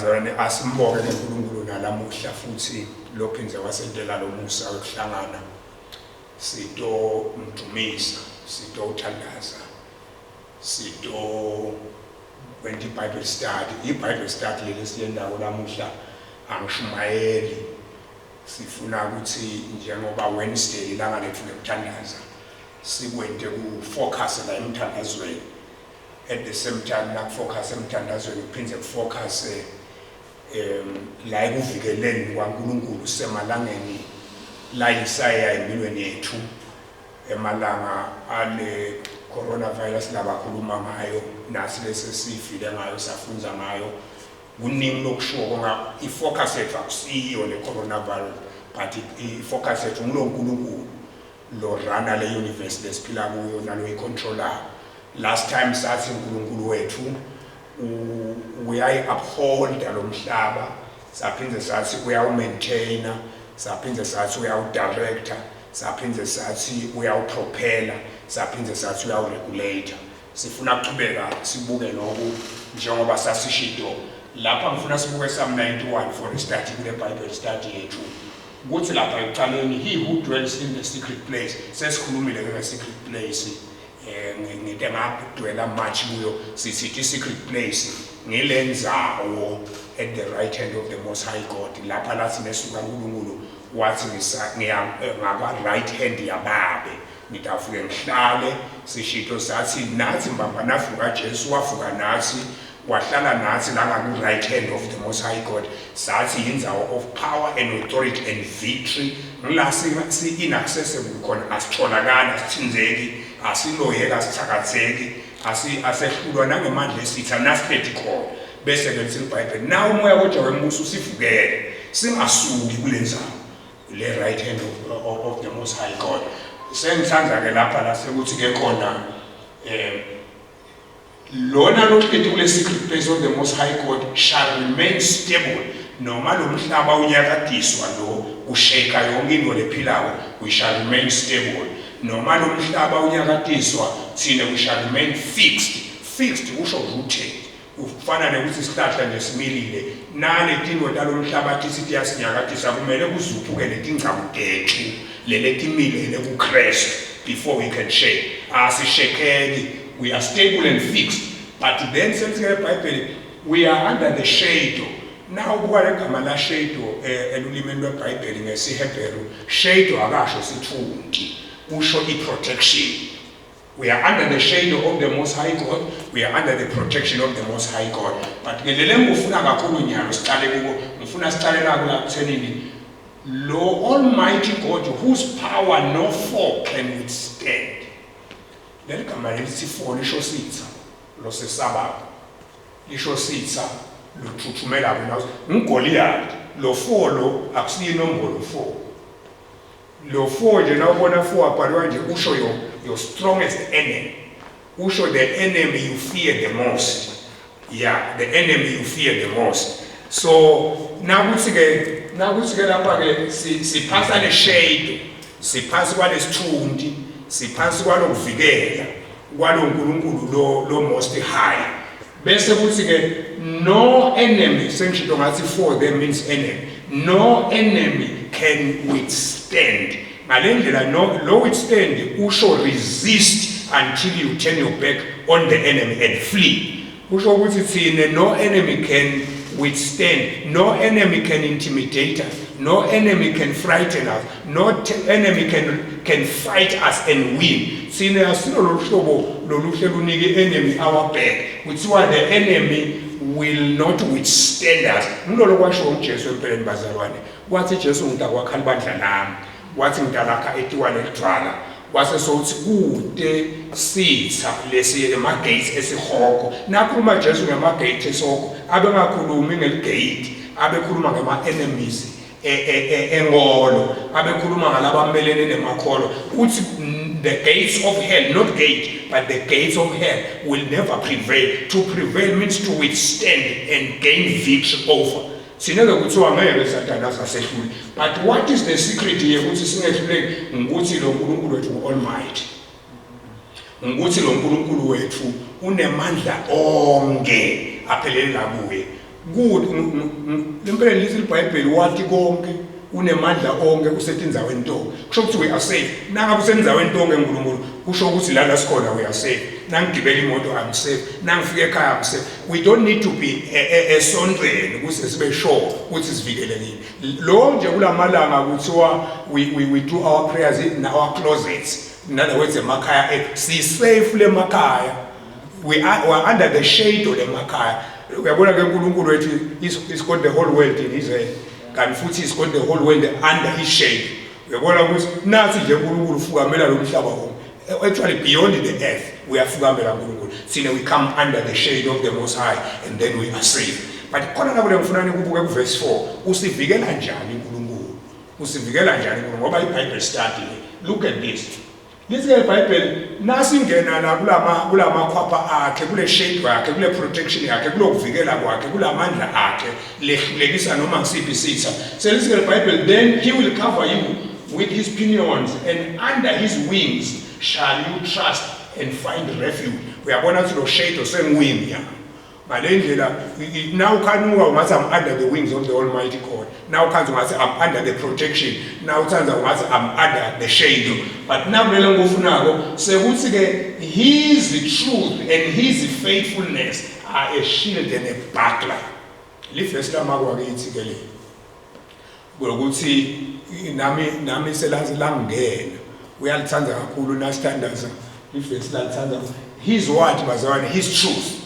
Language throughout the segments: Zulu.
bazalwane asimbonge uNkulunkulu nalamuhla futhi lophinze wasentela lo musa wokuhlangana sito mdumisa sito uthandaza sito went iBible study iBible study lesiyendawo lamuhla angishumayeli sifuna ukuthi njengoba Wednesday ilanga lethu lokuthandaza sikwente ku focus la emthandazweni at the same time la focus emthandazweni kuphinde focus la ekuvikeleni kwaNkulunkulu semalangeni la Isaya empilweni yethu emalanga ale coronavirus labakhuluma ngayo nasi lesifile ngayo safunza ngayo kuningi lokushuka konga ifocus yethu akusiyo le coronavirus but ifocus yethu nguNkulunkulu lo rana le universe lesiphila kuyo nalo icontroller. Last time sathi uNkulunkulu wethu uyayi uphold lo mhlaba saphinde sathi uyawu maintain saphinde sathi uyawu director saphinde sathi uyawu propeller saphinde sathi uyawu regulator. Sifuna kuchubeka sibuke lokho njengoba sasishido lapha ngifuna sibuke Psalm 91 for the study kule Bible study yethu ukuthi lapha ekuqaleni he who dwells in the secret place sesikhulumile nge secret place ngite ngakudwela much kuyo sithi secret place ngilenzawo at the right hand of the most high God lapha lathi nesuka uNkulunkulu wathi ngiyangaba right hand yababe ngitafike ngihlale sishito sathi nathi mbamba nafuka Jesu wafuka nathi wahlala nathi la ngaku right hand of the most high God sathi indzawo of power and authority and victory ngila si inaccessible khona asitholakala sithinzeki asiloyeka sithakatheki asehlulwa nangemandla esitha nasiphethe khona bese ke lithi iBhayibheli na umoya kodwa wembuso usivukele singasuki kulenzawo le right hand of the most high God. Sengithanda ke lapha la sekuthi ke khona lona lokuthi kule secret place of the most high God shall remain stable noma lo mhlaba unyakadiswa lo usheka yonke into lephilayo we shall remain stable noma lo mhlaba unyakadiswa thina we shall remain fixed usho ukuthi ufana nokuthi isihlahla nesimilile nane tingo talo mhlaba sithi yasinyakadisa kumele kuzuphuke letingcabudethu leletimile ku Christ before we can shake asishekeli. We are stable and fixed, but then since the Bible we are under the shadow. Now what igama la shadow elulimeni lweBhayibheli ngesiHebheru shadow akasho sithunti usho iprotection. We are under the shadow of the most high God, we are under the protection of the most high God. But ngelele ngifuna kakhulu nyalo siqale kuko ngifuna siqale la kuthenini lo almighty God whose power no foe can withstand. Leli gama lithi for lisho sitha lo sesaba lisho sitha luthuthumela bona uGoliath lo folo akusiyo inombolo 4 lo 4 nje nawubona 4 abhalwa nje usho your strongest enemy usho the enemy you fear the most. Yeah, the enemy you fear the most. So nakuthi ke lapha ke siphasa le shade siphasa kwalesithundi siphansi kwalokuvikela kwaloNkulunkulu lo most high bese kuthi ke no enemy sengisho ngathi for them means enemy no enemy can withstand ngalendlela no withstand usho resist until you turn your back on the enemy and flee usho ukuthi thina no enemy can withstand, no enemy can intimidate us, no enemy can frighten us, no enemy can fight us and win. Sine asilo lohlobo loluhle lunike enemy our back. Kuthiwa the enemy will not withstand us. Ngilolo kwasho uJesu empeleni bazalwane. Wathi Jesu ngitakwakha libandla lami. Wathi ngitalakha etiwane lidwala. Wase sokuthi kude sitha lesi emagate esihoko nakhuluma Jesu ngamagate esihoko abengakhulumi ngeligate abekhuluma ngama enemies engolo abekhuluma ngalabamelene nemakholo uthi the gates of hell not gate but the gates of hell will never prevail. To prevail means to withstand and gain victory over. Sineke kuthiwa ngeke Satan asehlule. But what is the secret here ukuthi singehluleki ukuthi lo Nkulunkulu wethu almighty. Ukuthi lo Nkulunkulu wethu unemandla onke aphelela kuye. good lempela lithi iBhayibheli wathi konke unemandla onke usetindzaweni tonke kusho ukuthi we are safe nangabe usendzaweni tonke uNkulunkulu kusho ukuthi la sikhona we are safe nangigibela imoto I'm safe nangifika ekhaya I'm safe we don't need to be esontweni ukuze sibe sure ukuthi sivikelekile lo nje kulamalanga kuthiwa we do our prayers in our closets in other words emakhaya si safe lemakhaya we are under the shade of emakhaya uyabona ke uNkulunkulu wethu is got the whole world in his hand kanti futhi is got the whole world under his shade uyabona ukuthi nathi nje uNkulunkulu ufukamela lo mhlaba wonke actually beyond the earth we are fukamela uNkulunkulu sine we come under the shade of the Most High and then we are safe but khona la kule ngifuna nikubuke ku verse 4 usivikela njani uNkulunkulu usivikela njani uNkulunkulu ngoba iBhayibheli study look at this Lizike iBhayibheli nasingena la kulama khwapha akhe kule shade yakhe kule protection yakhe kulokuvikela kwakhe kulamandla akhe lehlulekisa noma ngisiphi isitha selizike iBhayibheli then he will cover you with his pinions and under his wings shall you trust and find refuge uyabona ukuthi lo shade osengiwini ya malendlela now khanuka ungathi I'm under the wings of the Almighty God now khanzi ungathi I'm under the protection now uthanza ungathi I'm under the shade but now lelo ngofunako sekuthi ke his truth and his faithfulness are a shield and a buckler lifesi lamakwa kithi ke le ukuthi nami selazi langena uyalithanda kakhulu na standards lifesi lalithanda his word bazwana his truth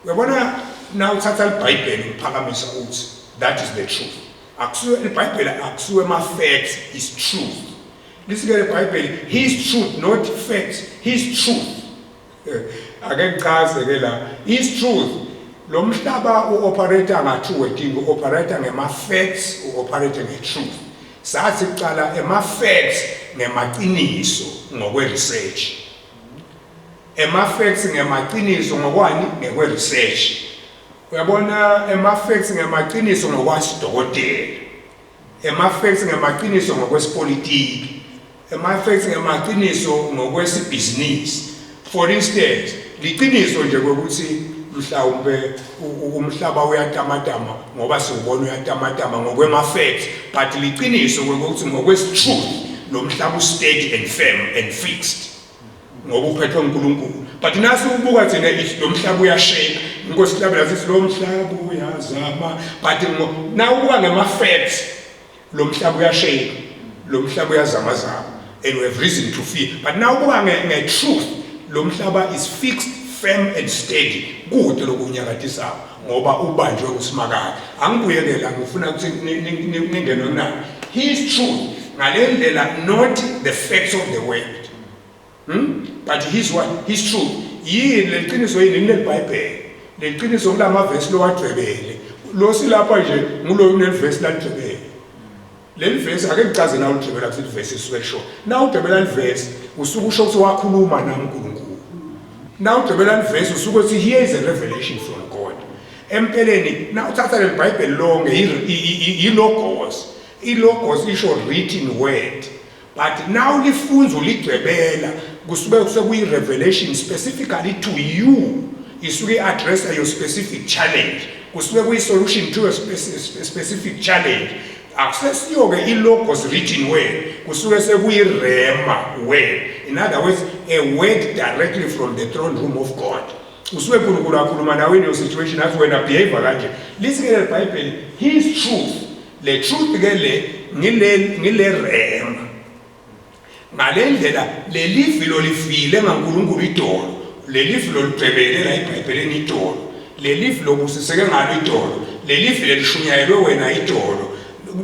uyabona na uthatha iBhayibheli uphakamisa uthi that is the truth akusuke iBhayibheli akusuke ma facts is truth lisike iBhayibheli his truth not facts his truth ake ngichaze ke la his truth lo mhlaba uoperate nga-two wording uoperate ngema facts uoperate nge-truth sathi kuqala ema facts ngemaqiniso ngokwe research ema-facts ngemaqiniso ngokwani ngekwe-research uyabona ema-facts ngemaqiniso ngokwasidokotela ema-facts ngemaqiniso ngokwesipolitiki ema-facts ngemaqiniso ngokwesibhizinisi for instance liqiniso nje kokuthi mhlawumbe umhlaba uyatamatama ngoba siubona uyatamatama ngokwema-facts but liqiniso kokuthi ngokwesi-truth lo mhlaba u-steady and firm and fixed ngoba uphethwe uNkulunkulu but nasi ubuka thina lo mhlaba uyasheka inkosi hlabela sithi lo mhlaba uyazama but na ubuka ngema facts lo mhlaba uyasheka lo mhlaba uyazama and we have reason to fear but na ubuka nge-truth lo mhlaba is fixed firm and steady kude lokunyakathisa ngoba ubanjwe usimakade angibuyekela ngifuna ukuthi ningene nami his truth ngalendlela not the facts of the world but his what his truth yini leqiniso yini leBhayibheli leqiniso kulama verse lo wadwebele lo silapha nje ngulo uneverse ladwebele leli verse ake ngichaze na udwebela kuthi verse isuke short na udwebela iverse usuke usho ukuthi wakhuluma nami uNkulunkulu na udwebela iverse usuke uthi here is a revelation from God empeleni na uthatha leBhayibheli lonke ilogos ilogos isho written word but now lifunza ulidwebela kusuke kuyi-revelation specifically to you isuke address your specific challenge kusuke kuyi-solution to a specific challenge akusesiyo-ke i-logos written word kusuke sekuyi-rema word in other words a word directly from the throne room of God usuke uNkulunkulu akhuluma nawe in your situation athi wena behavior kanje lisike leBhayibheli his truth le truth ke le ngile rema ngalendlela lelivi lo lifile ngaNkulunkulu idolo lelivi lo lidwebele la iBhayibhelini idolo lelivi lo busiseke ngalo idolo lelivi lelishunyayelwe wena idolo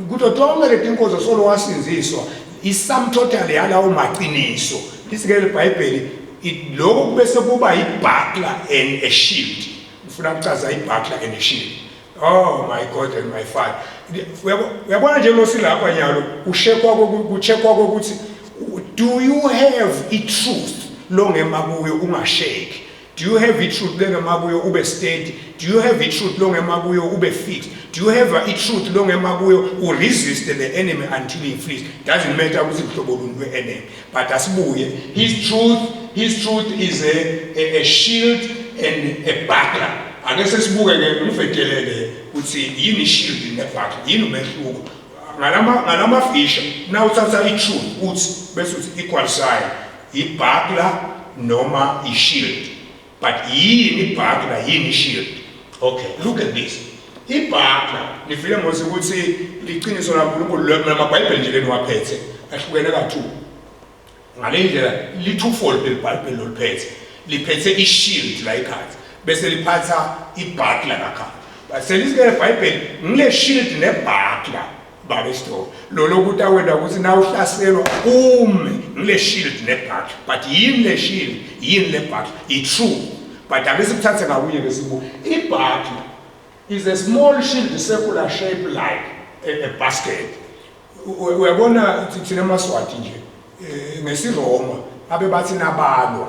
kuthi tonke letinkozo solo wasinziswa isum total yalawo maqiniso lisike leBhayibheli lokho kubese kuba ibuckler and a shield ufuna ukuchaza ibuckler and a shield oh my God and my Father uyabona nje lo silapha nyalo kucheckwa ukuthi do you have a truth longema kuyo ungashake do you have a truth longema kuyo ube steady do you have a truth longema kuyo ube fixed do you have a truth longema kuyo resist the enemy until he flees doesn't matter ukuthi uhlobo luni lwe-enemy but asibuye his truth is a shield and a buckler ake sesibuke ke umfetelele uthi yini shield nebuckler yini umehluko ngalama fisha na uthatha i-truth uthi bese uthi equal sign i-buckler noma i-shield but yini i-buckler yini i-shield. Okay, look at this. I-buckler nifile mose ukuthi liqiniso laNkulunkulu lamabhayibheli nje leniwaphethe ahlukene ka-2 ngale ndlela li-twofold lelibhayibheli loliphethe liphethe i-shield la ekhaya bese liphatha i-buckler lakhaya baselizike eBhayibheli ngile shield ne-buckler babesito lokuthi awenda ukuthi na uhlaselwa ume ngile shield ne-buckler but yini le shield yini le buckler i-true but ake sikuthathe ngakunye besibu i-buckler is a small shield circular shape like a basket. Uyabona thina eMaswati nje ngesiRoma abe bathi nabalwa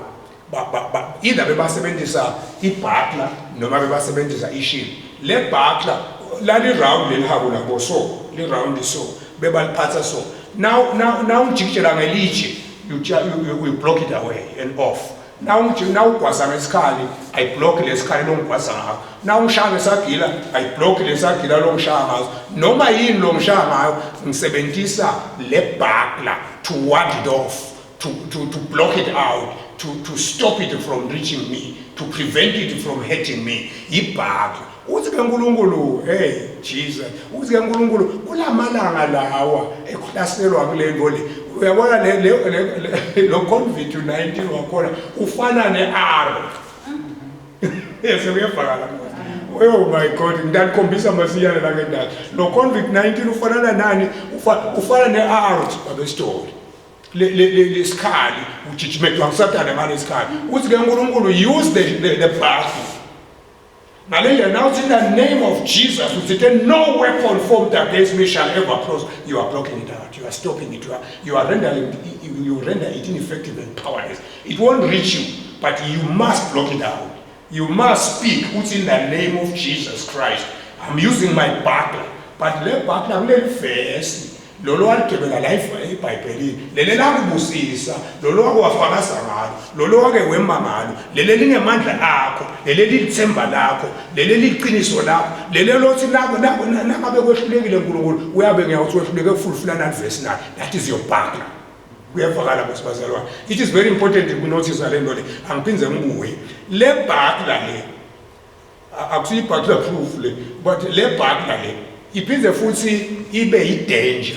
either bebasebenzisa i-buckler noma bebasebenzisa i-shield. Le buckler la li round lelihabo labo so li round so bebaliphatha so now umjikijela ngelitshe you block it away and off. Now ugwasa ngesikhali I block lesikhali longigwasa ngayo. Now ngishaya ngesagila I block lesagila longishaya ngayo. Noma yini longishaya ngayo ngisebenzisa le buckler to ward it off, to block it out, to stop it from reaching me, to prevent it from hurting me. I-buckler. Uthi ke uNkulunkulu hey Jesus uthi ke uNkulunkulu kulamalanga lawa ekuhlaselwa kule nto le uyabona lo COVID-19 wakhona ufana ne-arrow yese uyafaka oh my God ngikukhombisa masiyana la ngendaba lo COVID-19 ufana nani ufana ne-arrow babestori lesikhali ujijimela ngisathanda ngale sikhali uthi ke uNkulunkulu use the buckler. Now in the name of Jesus, we say, no weapon formed against me shall ever prosper. You are blocking it out. You are stopping it. You render it ineffective and powerless. It won't reach you, but you must block it out. You must speak. What's in the name of Jesus Christ? I'm using my buckler, but the buckler I'm little fast. Lolo algebela life eBhayibhelini lele lakubusisa lolo wakwafakasa ngalo lolo wake wema ngalo lele lingemandla akho lele lithemba lakho lele liqiniso lakho lele lothi nakabe kwehlulekile uNkulunkulu uyabe ngiyawuthi wehluleke fulfulana verse 9 that is your buckler kuyavakala basibazalwa. It is very important to notice le nto le angiphinze ngibuye le buckler le akusiyi buckler proof le but le buckler le iphindze futhi ibe yi-danger.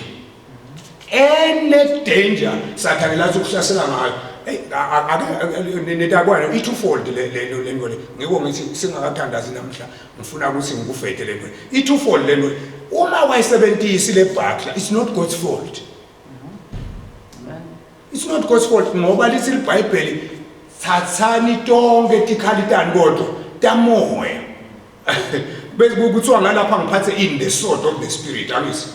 Any danger Satan lathi ukuhlasela ngayo netakwana i-twofold le nto le ngiko ngithi singakathandazi namhla ngifuna ukuthi ngikufete le nto i-twofold le nto uma wayisebenzisa le buckler it's not God's fault. It's not God's fault ngoba lithi iBhayibheli thathani tonke tikhalidani kodwa tamoya bese kuthiwa ngalapha ngiphathe in the sword of the spirit angisi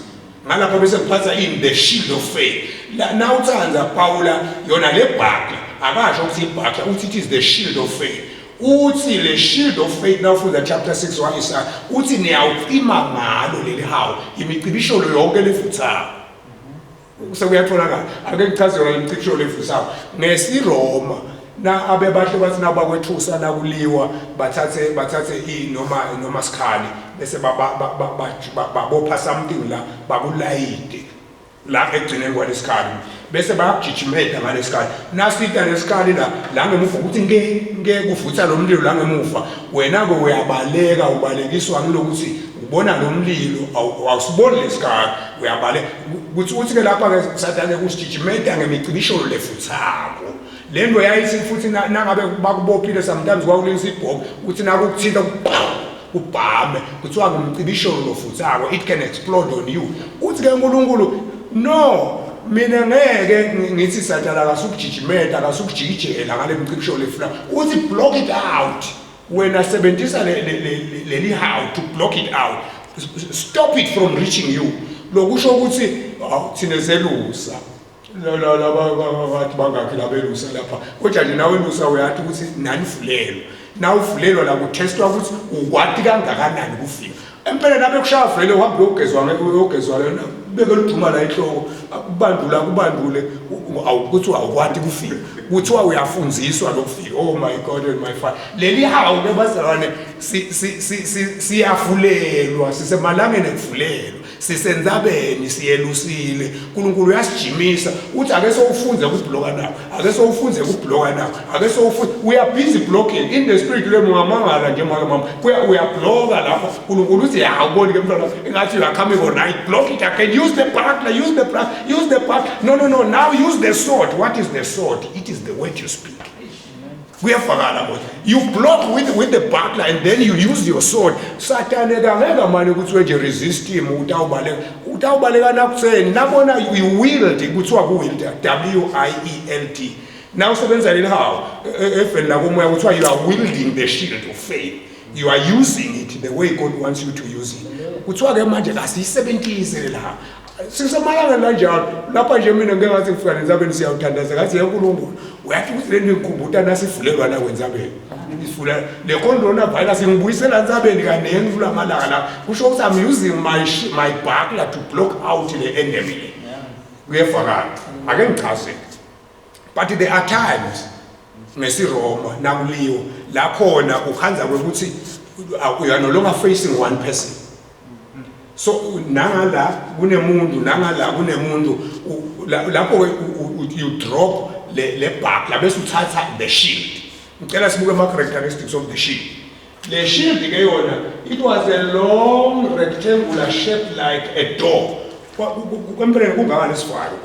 ngalapha bese ngiphatha in the shield of faith. Na uthanza Paula yona le buckler akasho ukuthi ibuckler uthi it is the shield of faith. Uthi le shield of faith now for the chapter 6 wa Isaiah uthi niyawucima ngalo leli hawu imicibisholo yonke lefuthayo. Sekuyatholakala ake ngichaze yona imicibisholo lefuthayo ngesiRoma na abe bahle bathi nabakwethusa la kuliwa bathathe noma sikhali bese babopha something la bakulayide la egcineni kwalesikhali bese bayajijimela ngalesikhali nasita lesikhali la ngemuva ukuthi ngeke kuvutha lo mlilo la ngemuva wena ke uyabaleka ubalekiswa ngilokuthi ubona lo mlilo awusiboni lesikhali uyabaleka kuthi ke lapha ke Sathane kusijijimela ngemicibisholo lefuthako. Le nto yayithi futhi nangabe bakubophile sometimes kwakulisa ibhobo uthi nakukuthinta ubhame kuthiwa ngumcibisholo lofuthako it can explode on you. Uthi ke uNkulunkulu no mina ngeke ngithi Sathane akasukujijimela akasukujikijela ngale mcibisholo lefuna uthi block it out. Wena sebenzisa leli how to block it out, stop it from reaching you. Lokusho ukuthi thina zelusa bathi bangakhi labelusa lapha kodwa nje nawe elusa uyathi ukuthi nanivulelwa nawuvulelwa la kuthestwa ukuthi ukwati kangakanani kufika empela nabe kushaya vele uhambe uyogezwa lona beke liduma la ehloko kubandule awukuthiwa awukwati kufika kuthiwa uyafundziswa lokufika. Oh my God and my Father, leli hawu ke bazalwane siyafulelwa, sisemalangeni ekufulelwa, sisenzabeni, siyelusile. uNkulunkulu uyasijimisa uthi ake sowufunze ukubloka nawo, ake sowufunze ukubloka nawo, ake sowufunze. We are busy blocking in the spirit. Le mungamangala nje mama uyabloka lapha. uNkulunkulu uthi awuboni ke mntwana engathi you are coming on night, block it again, use the buckler, use the buckler. No, now use the sword. What is the sword? It is the word you speak. You block with the buckler and then you use your sword. Satan ekangeka manje ukuthi wenje resist him, utawubaleka nakutheni. Nabona you wield kuthiwa ku-wield, WIELD. Now usebenza leli hawu efeni lakomoya kuthiwa you are wielding the shield of faith. You are using it the way God wants you to use it. Kuthiwa ke manje kasiyisebenzise la. Sisemalanga kanjalo lapha nje mina ngeke ngathi ngifika nenzabeni siyawuthandaza ngathi uNkulunkulu uyathi ukuthi leni ngikhumbuta nasivulelwa na kwenzabeni isifula le coronavirus ngibuyisela nzabeni kaneni kula malanga la kusho ukuthi I'm using my buckler to block out the enemy. Kuyefakala ake ngichaze. But there are times ngesiRoma nakuliyo la khona ukhanza kwekuthi you are no longer facing one person. So nangala kunemuntu lapho you drop le buckler bese uthatha the shield. Ngicela sibuke ama characteristics of the shield. Le shield ke yona, it was a long rectangular shape like a door. Kwempela kungaka lesifaro,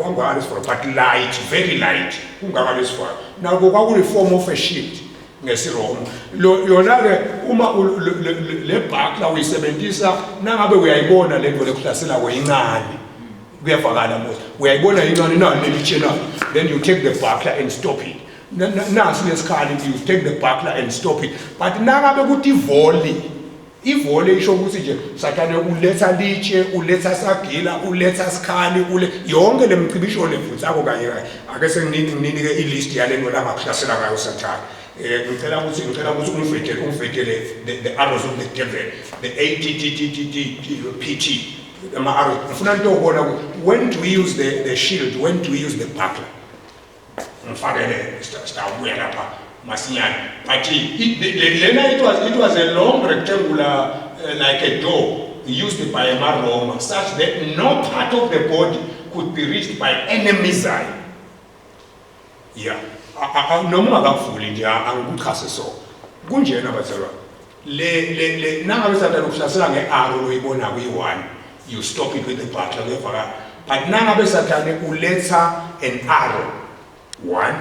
but light, very light. Kungaka lesifaro. Now kwakule form of a shield ngesiRoma. Yona ke uma le buckler uyisebenzisa nangabe uyayibona lento lekuhlasela kweyincane. Kuyafakala manje. Uyayibona yincane nalelitshena. Then you take the buckler and stop it. Nansi lesikhali you take the buckler and stop it. But nangabe kuthi ivoli isho ukuthi nje Sathane uletha litshe, uletha sagila, uletha sikhali, yonke lemcibisho lefuthi akho kanye ake senginini ke ilist yalento la ngakuhlasela ngayo Sathane. Ngicela ukuthi umvetele the arrows of the devil, the ATTTTPT, ama arrows. Ngifuna into ukubona when to use the shield, when to use the buckler. Ngifakele sitawubuya lapha masinyane. But it was a long rectangular like a door used by a Roma, such that no part of the body could be reached by any missile. Yeah. Noma akafuli nje angikuchase so kunjena bazalwa le nangabe Sathane ukuhlasela ngearrow loyibona kuyi1 you stop it with the buckler ngefaka. But nangabe Sathane uletha an arrow, 1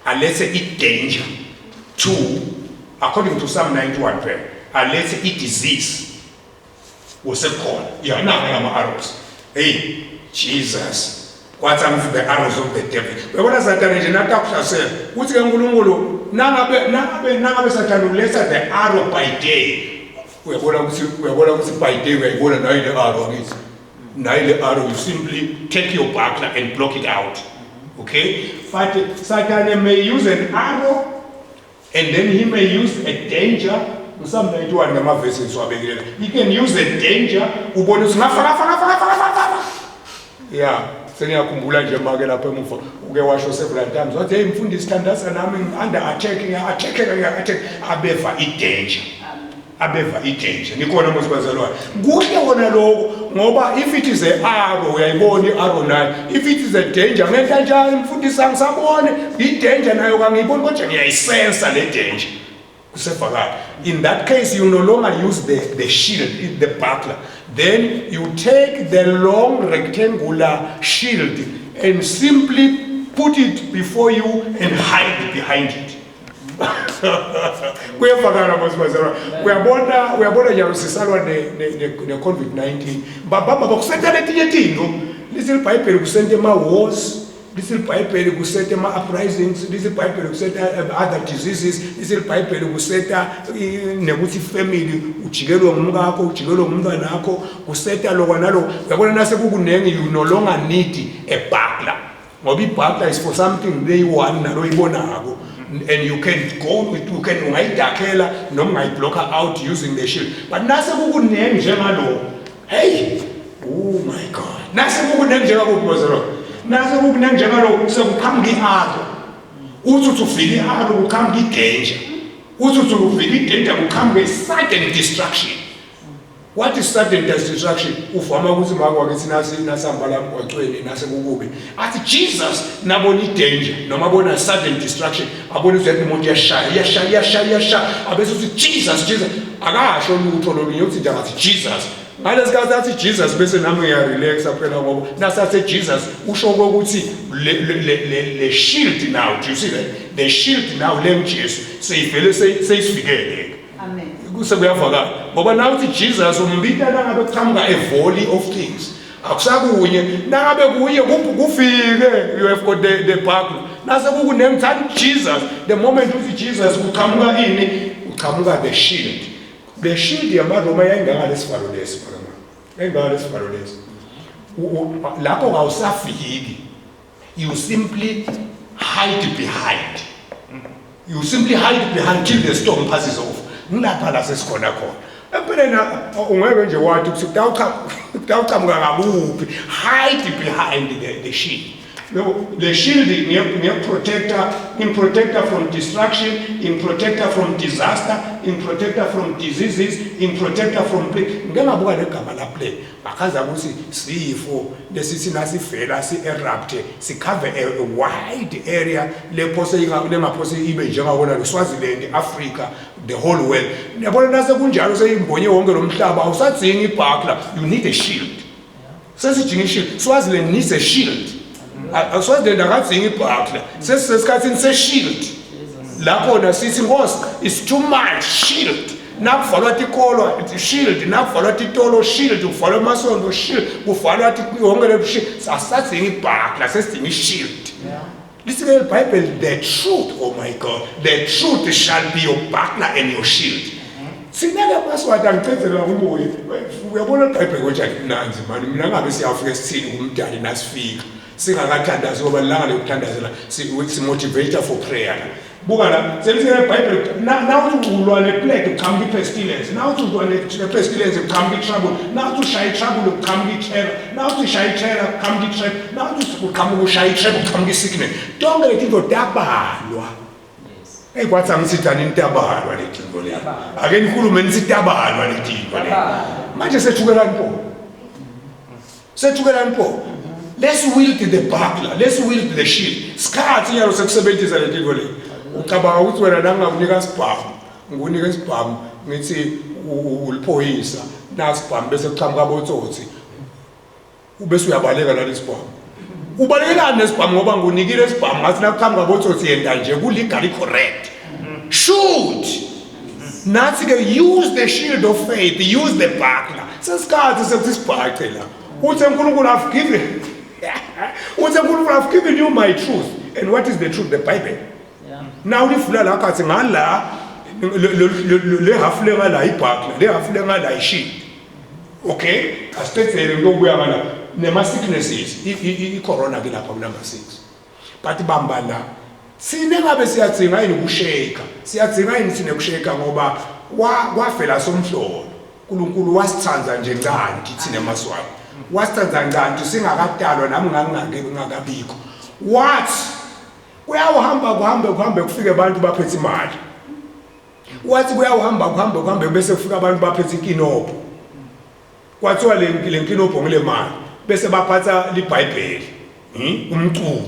alethe danger, 2 according to Psalm 91 alethe disease usekhona yananga ama arrows. Hey Jesus, what are the arrows of the devil? Webona Sathane nje natakuhlasela uthi ke uNkulunkulu nangabe Sathane uletha the arrow by day. Uyabona ukuthi by day uyayibona nayo le arrow ngithi nayo le arrow you simply take your buckler and block it out. Okay? But Sathane may use an arrow and then he may use a danger. Psalm 91 ngama verses wabekile. He can use a danger ubone ukuthi ngafaka. Yeah. Seniyakhumbula nje make lapha emuva uke washo several times wathi hey mfundisi thandaza nami under attack abeva danger nikona mosibazalwane kuhle wona lokho ngoba if it is a arrow uyayibona iarrow nayo, if it is a danger ngenhla njani mfundisi angisabone danger nayo kangiyiboni kodwa ngiyayisensa le danger kusefakala. In that case you no longer use the shield, the buckler. Then you take the long rectangular shield and simply put it before you and hide behind it. Kuyafakala mosibazalwane. Uyabona nje sisalwa ne COVID-19. Baba kusenta letinye tinto. Lisibhayibheli kusenta wars. Lisibhayibheli kusenta uprisings, lisibhayibheli kusenta other diseases, lisibhayibheli kusenta nekuthi family ujikelwe ngumkakho, ujikelwe ngumntwana wakho, kusenta lokho nalokho. Uyabona nase kukunenge you no longer need a buckler. Ngoba ibuckler is for something they one nalo ibonako. And you can ungayidakhela noma ungayiblocker out using the shield. But nase kukunenge njengalo. Hey, Oh my God. Nase kukunenjeka kupozero. Nase kukunenjeka lo sekuqhamuka ihalo. Uthi ufike ihalo kuqhamuka idanger. Uthi ufike idanger kuqhamuka sudden destruction. What is sudden destruction? Ufama ukuthi makwakithi nasihamba la emgwaqweni nase kukubi. Athi Jesus nabona idanger noma bona sudden destruction abona ukuthi umuntu yashaya abese uthi Jesus akasho lutho lolunye uthi nje ngathi Jesus. Ngalesikhathi athi Jesus bese nami ngiyarelaxa phela ngoba nasathi Jesus usho ukuthi le shield now, do you see that? The shield now leMjesu seyivele seyisifikele. Amen. Kusebuyavakala ngoba nawuthi Jesus umbita nangabe kuqhamuka a volley of things akusakunye nangabe kuye kufike you have got the buckle nase kukunemthanda Jesus the moment uthi Jesus kuqhamuka ini uqhamuka the shield yamaroma yayingangalesivalo lesi yayingangalesivalo lesi lapho kawusafiki you simply hide behind till the storm passes off. Ngilapha la sesikhona khona empeleni ungeke nje wathi kutawuqhamuka ngakuphi hide behind the shield. The shield in protector from destruction, in protector from disaster, in protector from diseases, in protector from plague. Ngengabuka legama la plague akaza ukuthi sifo lesithi nasivela si-erupt sicover a wide area lengaphose ibe njengawona Swaziland, Africa, the whole world. Yabona nase kunjalo seyimbonye wonke lo mhlaba awusadzingi ibhakla, you need a shield. Sesijinga i-shield. Swaziland needs a shield. Swaziland akadzingi ibhakla sesisesikhathini se-shield lakhona sithi Nkosi it's too much shield. Nakuvalwa tikolo shield, nakuvalwa titolo shield, kuvalwa amasondo shield, kuvalwa yonke le shield. Asadzingi ibhakla sesidinga i-shield. Listen to the Bible, the truth, oh my God, the truth shall be your buckler and your shield. Sinaka password angicedzela ubuye. Uyabona iBhayibheli konjani nanzi manje mina ngabe siyafika sithini kumdali nasifika. Singakathandazi ngoba langa lokuthandazela si-motivator for prayer. Buka la selithi iBhayibheli nawuthi ulwa neplague uqhamuka i-pestilence, nawuthi ulwa ne-pestilence uqhamuka i-trouble, nawuthi ushaya i-trouble uqhamuka i-terror, nawuthi ushaya i-terror uqhamuka i-trap, nawuthi uqhamuka ushaya i-trap uqhamuka i-sickness. Tonke leti nto tabalwa. Hey kwathi angisithi into tabalwa leti nto le. Ake nikhulume nithi tabalwa leti nto le. Manje sethukela nto. Sethukela nto. Let's wield the buckler, let's wield the shield. Sikhathi yalo sekusebenzisa leti nto le. Ucabanga ukuthi wena nangakunika isibhamu, ngunika isibhamu ngithi uliphoyisa nasibhamu bese kuqhamuka abotsotsi. Ubese uyabaleka nalesibhamu. Ubalekelani nesibhamu ngoba ngunikile isibhamu ngathi nakuqhamuka abotsotsi yenta nje kulegally correct. Shoot. Nathi ke use the shield of faith, use the buckler. Sesikhathi sekuthi sibhace la. Uthi uNkulunkulu have given. Uthi uNkulunkulu have given you my truth. And what is the truth? The Bible. Now lifula la kathi ngala le hafule ngala ibhakla le hafule ngala ishield. Okay, asithethe lokubuya ngala nema sicknesses i-corona ke lapha number 6. But bamba la sine ngabe siyadzinga yini ukusheka, siyadzinga yini sine kusheka ngoba kwafela somhlolo uNkulunkulu wasithanza nje ncanti thina emaswati wasithanza ncanti singakatalwa nami ngingakabikho what kuyahamba kufike abantu baphethe imali. Wathi kuyahamba bese kufika abantu baphethe inkinobho. Kwathiwa le nkinobho ngile mali bese baphatha iBhayibheli, umculo.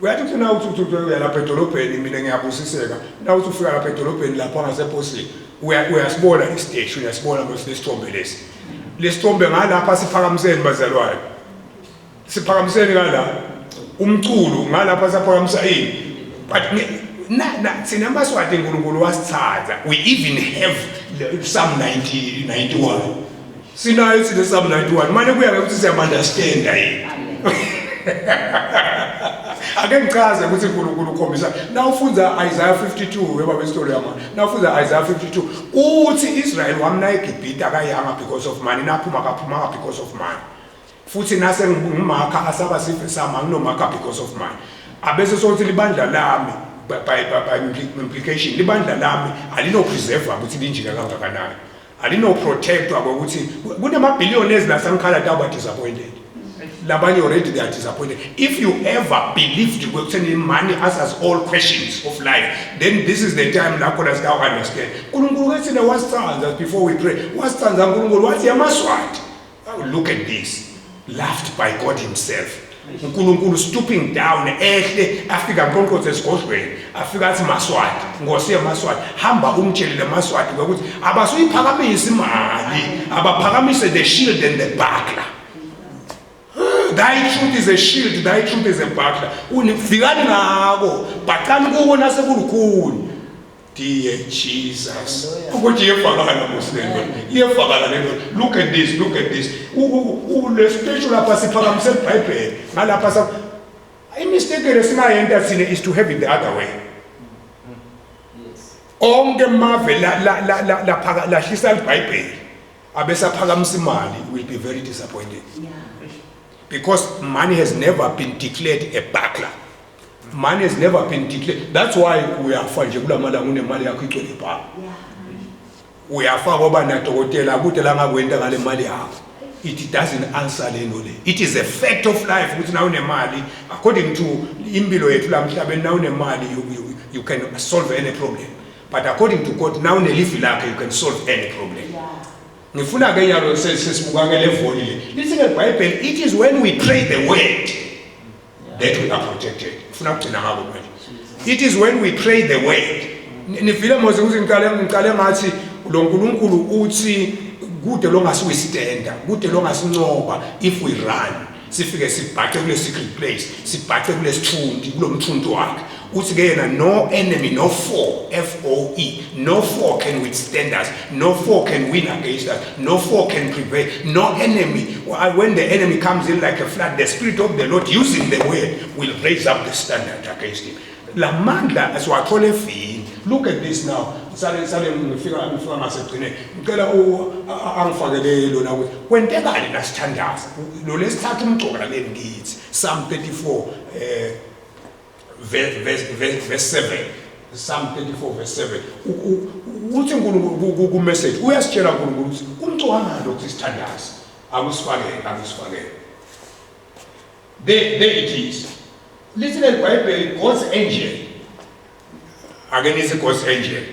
Uyathi ufuna ukuthi uya lapha edolobheni mina ngiyabusiseka. Nawuthi ufika lapha edolobheni lapha ngaseposini uyasibona isiteshi, uyasibona lesithombe lesi. Lesithombe ngalapha siphakamiseni bazalwane. Siphakamiseni ngala umculo ngalapha saphakamisa ini. But thina amaswati uNkulunkulu wasithatha. We even have Psalm 91. Sinayo sithi Psalm 91. Manje kuya ukuthi siyamunderstand yini. Ake ngichaze ukuthi uNkulunkulu ukhombisa. Nawufunza Isaiah 52 weba besitory yama. Nawufunza Isaiah 52 uthi Israel wamna eGibhithe akayanga because of money, naphuma kaphuma because of money. Futhi nase ngimakha asaba sife sama nginomakha because of money. Abese sokuthi libandla lami by implication libandla lami alino preserve ukuthi linjika kangakanani. alinoprotectwa ngokuthi kunama-billionaires laseMkhalata aba-disappointed. Labanye already they are disappointed. If you ever believed ekutheni money answers all questions of life, then this is the time la khona sika understand. uNkulunkulu kethina wasicandza before we pray. Wasicandza uNkulunkulu wathi yamaswati. Look at this. Laughed by God himself. uNkulunkulu stooping down ehle afika nkonqothe esigodlweni afika athi maswati Nkosi yamaswati hamba umtshelele maswati ukuthi abasuyiphakamisa imali abaphakamise the shield and the buckler. Thy truth is a shield, thy truth is a buckler. Unifikani ngako baqani kuwo nasekulukhulu. Dear Jesus. Ukuthi iyefakala Muslim. Iyefakala lento. Look at this, look at this. Le special lapha siphakamise iBhayibheli. Ngalapha sa mistake lesingayenta thina is to have it the other way. Yes. Onke mave la hlisa iBhayibheli abesaphakamisa imali will be very disappointed. Yeah. Because money has never been declared a buckler. Money has never been declared. That's why we are fanje kula mali unemali yakho igcwele ibhanki. Uyafaka oba nadokotela akude la ngakwenta ngale mali yakho. It doesn't answer lento le. It is a fact of life ukuthi na unemali according to impilo yethu la mhlabeni na unemali you can solve any problem. But according to God na unelifi lakhe you can solve any problem. Ngifuna ke nyalo sesibuka ke level le. Listen ke Bible, it is when we pray the word that we are protected. Ngifuna ukugcina ngako manje. It is when we pray the word. Nifile mose ukuthi ngiqale ngathi lo nkulunkulu uthi kude lo ngasiwithstanda, kude lo ngasincoba if we run. Sifike sibhaxe kule secret place, sibhaxe kule sithundi kulo mthunto wakhe. Uthi ke yena no enemy, no foe, F-O-E, no foe can withstand us, no foe can win against us, no foe can prevail, no enemy. When the enemy comes in like a flood, the Spirit of the Lord using the word will raise up the standard against him. La mandla asiwathole fini. Look at this now. Sale ngifika ngasekugcineni. Ngicela angifakele lona ukuthi kwentekani lasithandaza. Lo lesithatha umgcoka la ngithi Psalm 34 verse 7. Psalm 34 verse 7. Uthi uNkulunkulu ku message uyasitshela uNkulunkulu ukuthi umgcoka lokho sithandaza. Akusifakele. There it is. Listen at Bible, God's angel. Again, it's God's angel.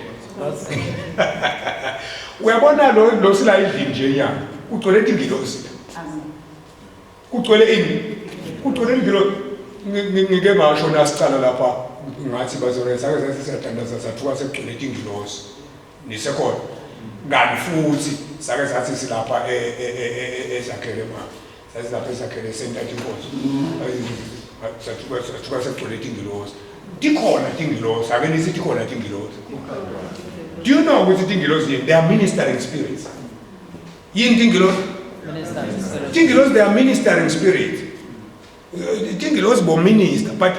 Uyabona lo sila endlini nje ya ugcwele ingilosi. Ugcwele ingilosi. Ngike ngasho nasicala lapha ngathi bazorenza sasiyathandaza sathuka sekugcwele ingilosi. Nisekhona. Kanti futhi sake sathi silapha ezakhele ma. Sasilapha ezakhele center inkonzo. Sathuka sekugcwele ingilosi. Dikhona ingilosi, ake nisithi khona ingilosi. Do you know what ingilosi? They are ministering spirits. Yini ingilosi? Ingilosi, they are ministering spirits. Ingilosi bo minister, but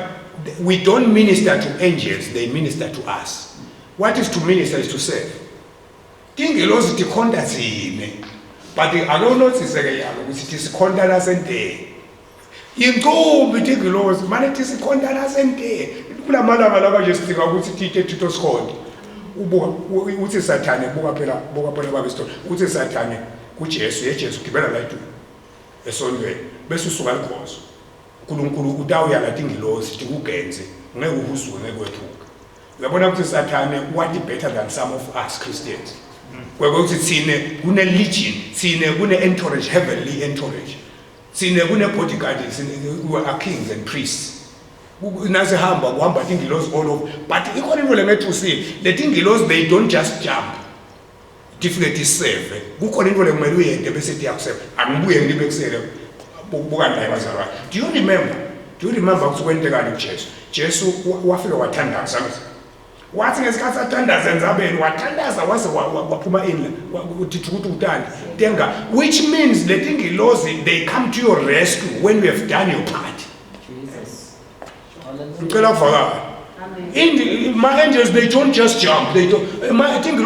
we don't minister to angels, they minister to us. What is to minister is to serve. Ingilosi tikhonda zine, but I don't know siseke yalo ukuthi tisikhonda la sente. Inqobi ingilosi, manje tisikhonda la sente. Kula malanga la kanje sifika ukuthi tithe sikhonda. Ubuka uthi Sathane buka phela babesithola. Uthi Sathane kuJesu, yeJesu gibela la itu. Esondweni bese usuka inkozo. uNkulunkulu utawuya ngathi ingilosi tikugenze ngeke uhusuke ngeke wethuka. Uyabona ukuthi Sathane what better than some of us Christians. Kwekuthi thine kune legion, thine kune entourage, heavenly entourage. Thine kune bodyguard, we are kings and priests. Nase hamba kuhamba ingilosi all over, but ikhona into lengethu usile let ingilosi they don't just jump different serve kukhona into lekumele uyende bese tiyakuseva angibuye ngibekusele buka naye bazalwa. Do you remember ukuthi kwentekani kuJesu? Jesu wafika wathandaza wathi ngesikhathi athandaza enzabeni wathandaza wase waphuma inla uthi ukuthi utanda tenga, which means let ingilosi they come to your rescue when you have done your part. My angels, they don't just jump. They don't. I think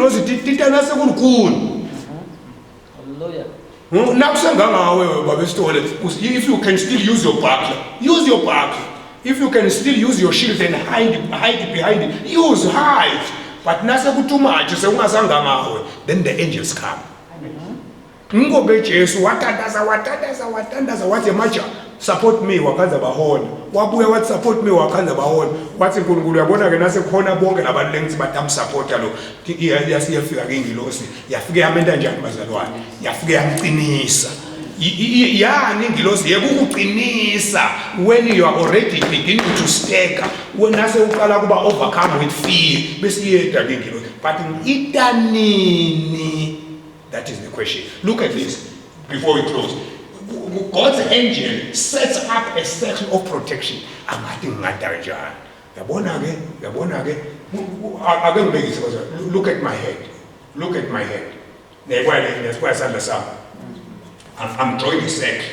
if you can still use your buckler, use your buckler. If you can still use your shield and hide behind it, hide. But nasa too much, then the angels come. ngobe Jesu watandaza wathi macha support me wakaza bahona wabuya wathi support me wakaza bahona wathi uNkulunkulu uyabona ke nase khona bonke labantu lengithi batamsupporta lo yasiyafika ke ingilosi yafike yamenta njani bazalwane yafike yamqinisa yani ingilosi yekukuqinisa when you are already beginning to stagger when nase uqala kuba overcome with fear bese iyeda ke ingilosi but itanini. That is the question. Look at this before we close. God's angel sets up a circle of protection. Look at my head. Look at my head. I'm drawing a circle.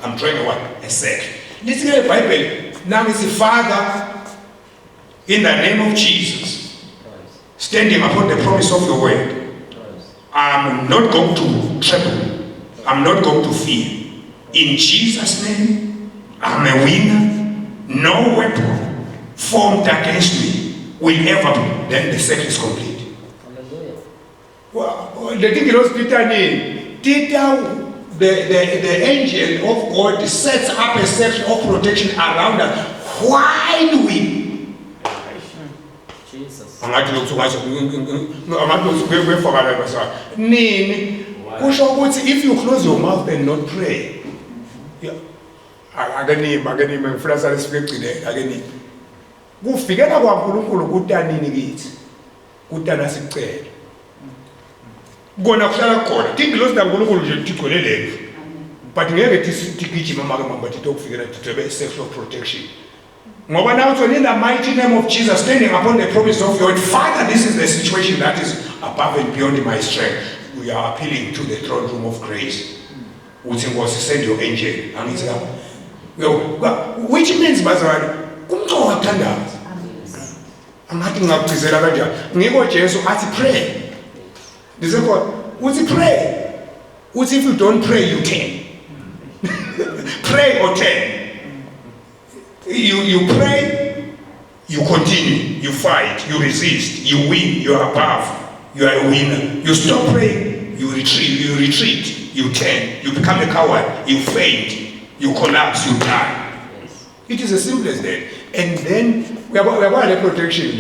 I'm drawing a what? A circle. Listen to the Bible. Now it's the Father, in the name of Jesus, standing upon the promise of your word. I'm not going to tremble. I'm not going to fear. In Jesus' name, I'm a winner. No weapon formed against me will ever be. Then the circle is complete. Hallelujah. Well, the thing is, the angel of God sets up a circle of protection around us while we. If you close your mouth and not pray, but protection. In the mighty name of Jesus, standing upon the promise of your Father, this is the situation that is above and beyond my strength. We are appealing to the throne room of grace. Which was send your angel. Which means, I'm having up to Jesus. Pray. This is what? Would you pray? What if you don't pray, you can? Pray or turn. You pray, you continue, you fight, you resist, you win, you are above, you are a winner. You stop praying, you retreat, you turn, you become a coward, you faint, you collapse, you die. It is as simple as that. And then we are about the protection.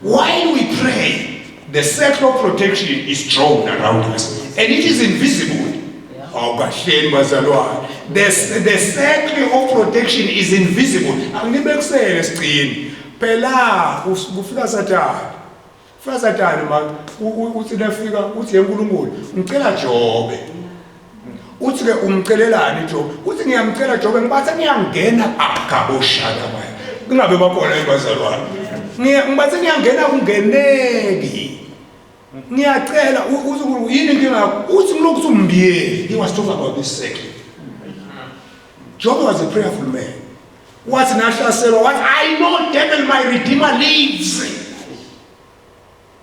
While we pray, the circle of protection is drawn around us, and it is invisible. Oh, the circle of protection is invisible. He was talking about this circle. Job was a prayerful man. What Nasha said, what I know, devil, my Redeemer lives.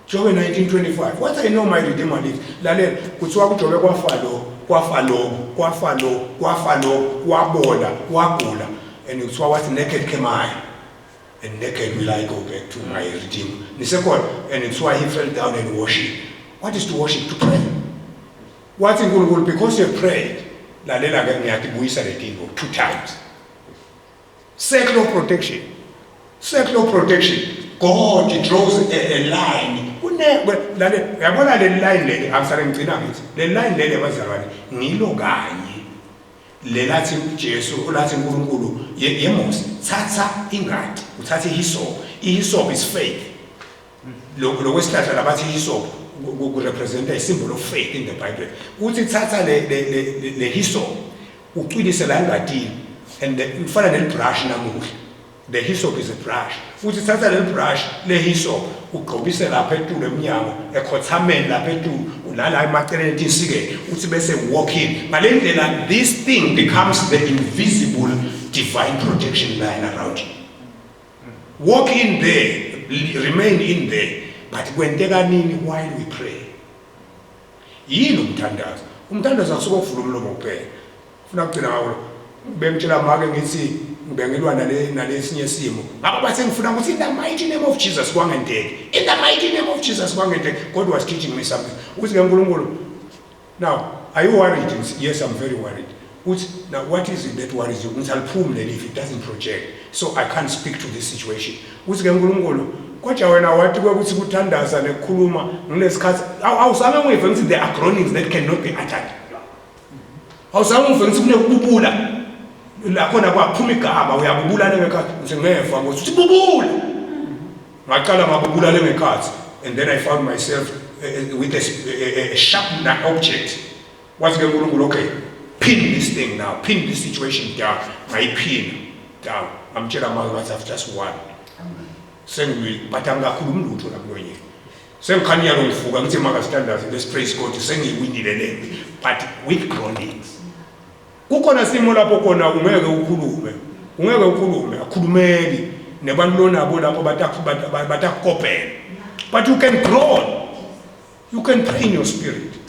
Job 19:25. What I know, my Redeemer lives. And it's what naked came I. And naked will I go back to my Redeemer. The second, and it's why he fell down and worship. What is to worship? To pray. What in good? Because you have prayed, 2 times. Circle of protection. Circle of protection. God draws a line. The line lelathi Jesu olathi uNkulunkulu yemos thatha ingadi uthathe ihisop is faith lo wesithatha labathi ihisop represent a symbol of faith in the Bible uthi thatha le hisop uqinise la ngadini and ufana nelibrush namuhla the hyssop is a brush uthi thatha le brush le hyssop ugqobise lapha etulo emnyango ekhothameni lapha etulo ulala emaceleni insike uthi bese walk in ngalendlela this thing becomes the invisible divine protection line around you. Walk in there, remain in there, but kwenteka nini while we pray? Yini umthandazo akusuka kuvula umlomo kuphela ufuna ukugcina ngawo bengitshela make ngithi ngibengelwa nalesinye simo ngaba bathi ngifuna ukuthi in the mighty name of Jesus kwangenteke, in the mighty name of Jesus kwangenteke. God was teaching me something uthi ke uNkulunkulu, now are you worried? Yes, I'm very worried. Now what is it that worries you? If it doesn't project, so I can't speak to this situation. Kodwa wena wathi ukuthi kuthandaza nekhuluma ngilesikhathi awusame ungive ngithi the acronyms that cannot be uttered. Awusame ungive ngithi kunekububula la khona kwaphuma igama uyabubula ngekhathi ngithi ngeva ngokuthi bubula. Ngaqala ngabubula ngekhathi and then I found myself with a sharp object. What's going on? Okay, pin this thing now, pin this situation down. My pin down. I'm telling my words, I've just won. Same way, but I'm not going to do it. Same can you know for I'm saying standards. Let's praise God to sing we need a name, but with groanings. Ukona simula pokona ungeke ukhulume akhulumeli nebantu lonabo lapho batakopela. But you can groan. You can pray in your spirit.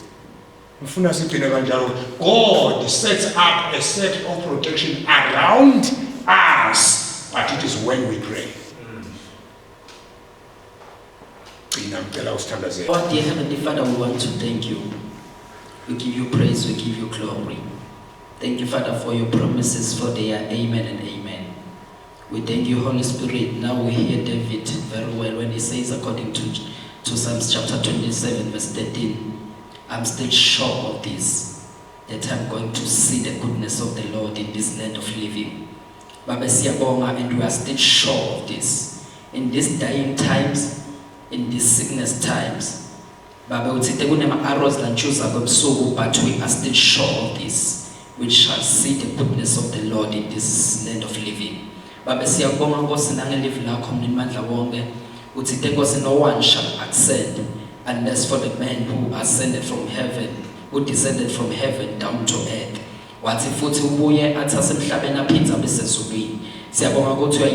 God sets up a set of protection around us, but it is when we pray. Oh, dear Heavenly Father, we want to thank you. We give you praise, we give you glory. Thank you, Father, for your promises, for they are amen and amen. We thank you, Holy Spirit. Now we hear David very well when he says, according to Psalms chapter 27, verse 13, I'm still sure of this, that I'm going to see the goodness of the Lord in this land of living. Baba siyabonga, and we are still sure of this. In these dying times, in these sickness times, Baba uthite kunema arrows lanchuza kwebusuku, but we are still sure of this. We shall see the goodness of the Lord in this land of living. Baba siyabonga Nkosi nangelive lakho mnimandla wonke. Uthite Nkosi no one shall ascend unless for the man who ascended from heaven, who descended from heaven down to earth. Wathi futhi ubuye athase emhlabeni aphinda besezulwini. Siyabonga ukuthi you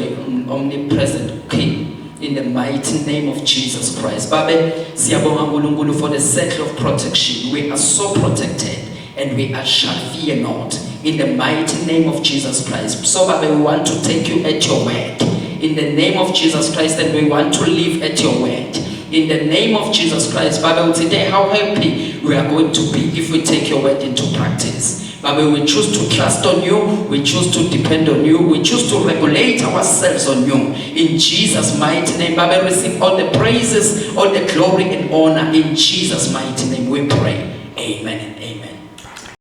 are omnipresent King. In the mighty name of Jesus Christ. Babe, siyabonga uNkulunkulu for the circle of protection. We are so protected and we shall fear not. In the mighty name of Jesus Christ. So Babe, we want to take you at your word. In the name of Jesus Christ, and we want to live at your word. In the name of Jesus Christ, Bible today, how happy we are going to be if we take your word into practice. Bible, we choose to trust on you, we choose to depend on you, we choose to regulate ourselves on you. In Jesus' mighty name, Bible, receive all the praises, all the glory and honor in Jesus' mighty name.